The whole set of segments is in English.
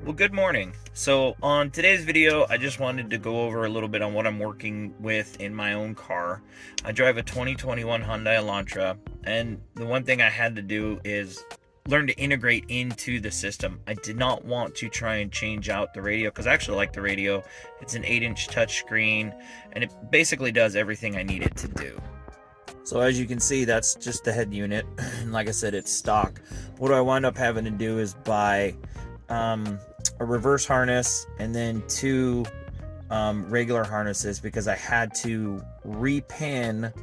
Well, good morning. So on today's video, I just wanted to go over a little bit on what I'm working with in my own car. I drive a 2021 Hyundai Elantra, and the one thing I had to do is learn to integrate into the system. I did not want to try and change out the radio because I actually like the radio. It's an 8-inch touchscreen, and it basically does everything I need it to do. So as you can see, that's just the head unit. And like I said, it's stock. What I wind up having to do is buy a reverse harness and then two regular harnesses because I had to repin,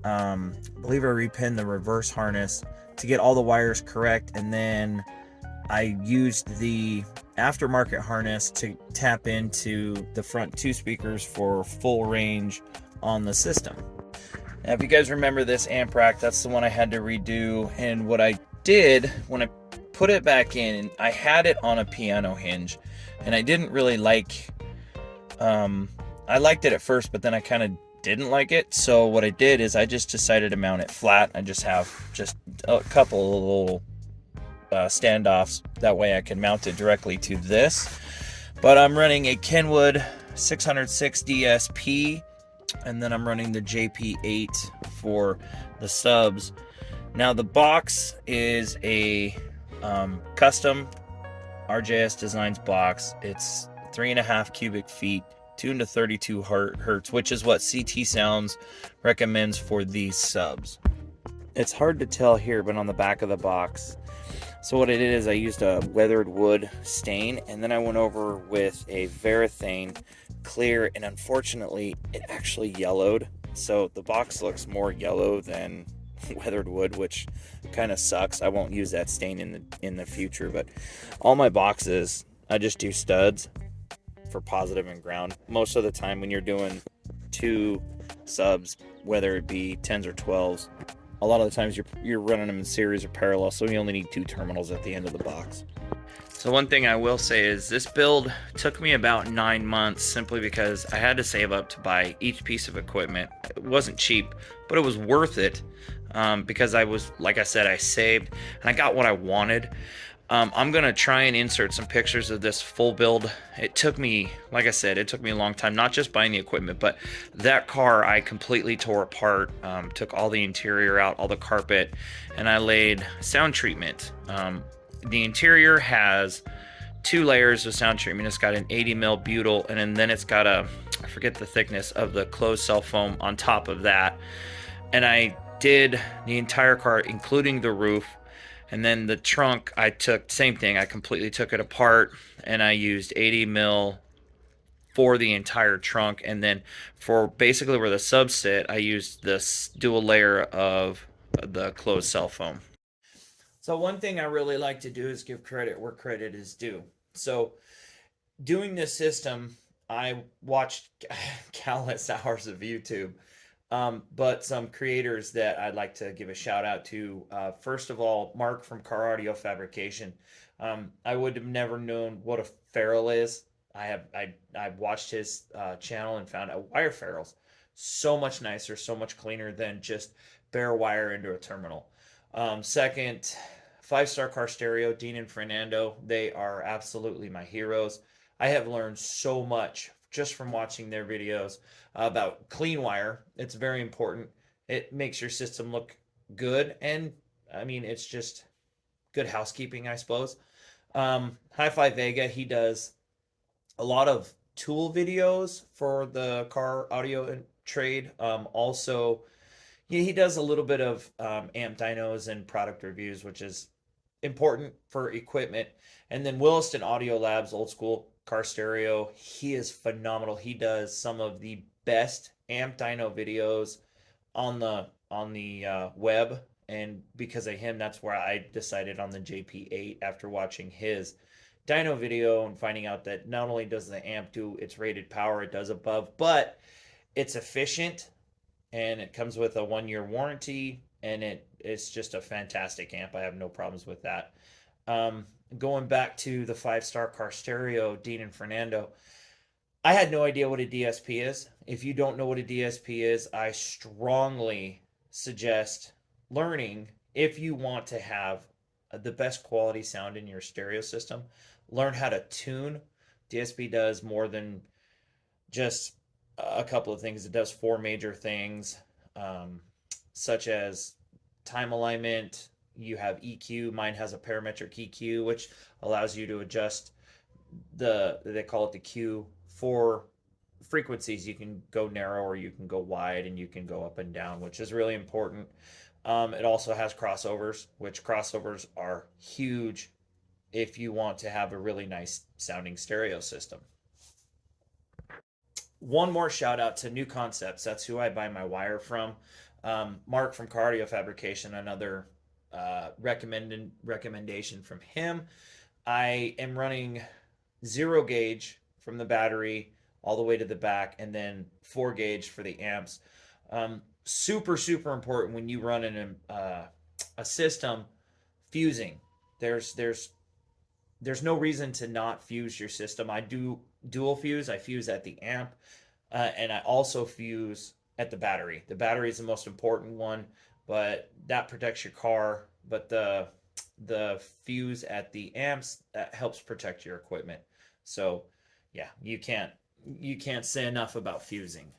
believe I repin the reverse harness to get all the wires correct, and then I used the aftermarket harness to tap into the front two speakers for full range on the system. Now, if you guys remember this amp rack, that's the one I had to redo, and what I did when I put it back in, I had it on a piano hinge, and I didn't really like, I liked it at first, but then I kind of didn't like it, so what I did is I just decided to mount it flat. I just have just a couple of little standoffs, that way I can mount it directly to this. But I'm running a Kenwood 606 DSP, and then I'm running the JP8 for the subs. Now the box is a custom RJS Designs box. It's 3.5 cubic feet, tuned to 32 hertz, which is what CT Sounds recommends for these subs. It's hard to tell here, but on the back of the box, so what I did is I used a weathered wood stain, and then I went over with a Varathane clear, and unfortunately it actually yellowed, so the box looks more yellow than weathered wood, which kind of sucks. I won't use that stain in the future, but all my boxes I just do studs for positive and ground. Most of the time when you're doing two subs, whether it be 10s or 12s, a lot of the times you're running them in series or parallel, so you only need two terminals at the end of the box. So one thing I will say is this build took me about 9 months simply because I had to save up to buy each piece of equipment. It wasn't cheap, but it was worth it because I was, like I said, I saved and I got what I wanted. I'm going to try and insert some pictures of this full build. It took me, like I said, it took me a long time, not just buying the equipment, but that car I completely tore apart, took all the interior out, all the carpet, and I laid sound treatment. The interior has 2 layers of sound treatment. It's got an 80 mil butyl, and then it's got a, I forget the thickness of the closed cell foam on top of that. And I did the entire car, including the roof. And then the trunk, I took, same thing, I completely took it apart, and I used 80 mil for the entire trunk. And then for basically where the subs sit, I used this dual layer of the closed cell foam. So one thing I really like to do is give credit where credit is due. So doing this system, I watched countless hours of YouTube, but some creators that I'd like to give a shout out to. First of all, Mark from Car Audio Fabrication. I would have never known what a ferrule is. I watched his channel and found out wire ferrules so much nicer, so much cleaner than just bare wire into a terminal. Second, 5 Star Car Stereo, Dean and Fernando. They are absolutely my heroes. I have learned so much just from watching their videos about clean wire. It's very important. It makes your system look good, and I mean, it's just good housekeeping, I suppose. Hi-Fi Vega, he does a lot of tool videos for the car audio and trade. Also, yeah, he does a little bit of amp dynos and product reviews, which is important for equipment. And then Williston Audio Labs, old school car stereo. He is phenomenal. He does some of the best amp dyno videos on the web. And because of him, that's where I decided on the JP8 after watching his dyno video and finding out that not only does the amp do its rated power, it does above, but it's efficient, and it comes with a 1-year warranty, and it's just a fantastic amp. I have no problems with that. Going back to the 5 Star Car Stereo, Dean and Fernando, I had no idea what a DSP is. If you don't know what a DSP is, I strongly suggest learning if you want to have the best quality sound in your stereo system. learn how to tune. DSP does more than just a couple of things. It does four major things, um, such as time alignment. You have EQ. Mine has a parametric EQ, which allows you to adjust they call it the Q for frequencies. You can go narrow or you can go wide, and you can go up and down, which is really important. It also has crossovers, which crossovers are huge if you want to have a really nice sounding stereo system. One more shout out to New Concepts. That's who I buy my wire from. Mark from Cardio Fabrication, another recommendation from him. I am running 0 gauge from the battery all the way to the back, and then 4 gauge for the amps. Super, super important when you run in a system. Fusing. There's there's there's no reason to not fuse your system. I do dual fuse. I fuse at the amp, and I also fuse at the battery. The battery is the most important one, but that protects your car. But the fuse at the amps, that helps protect your equipment. So yeah, you can't say enough about fusing.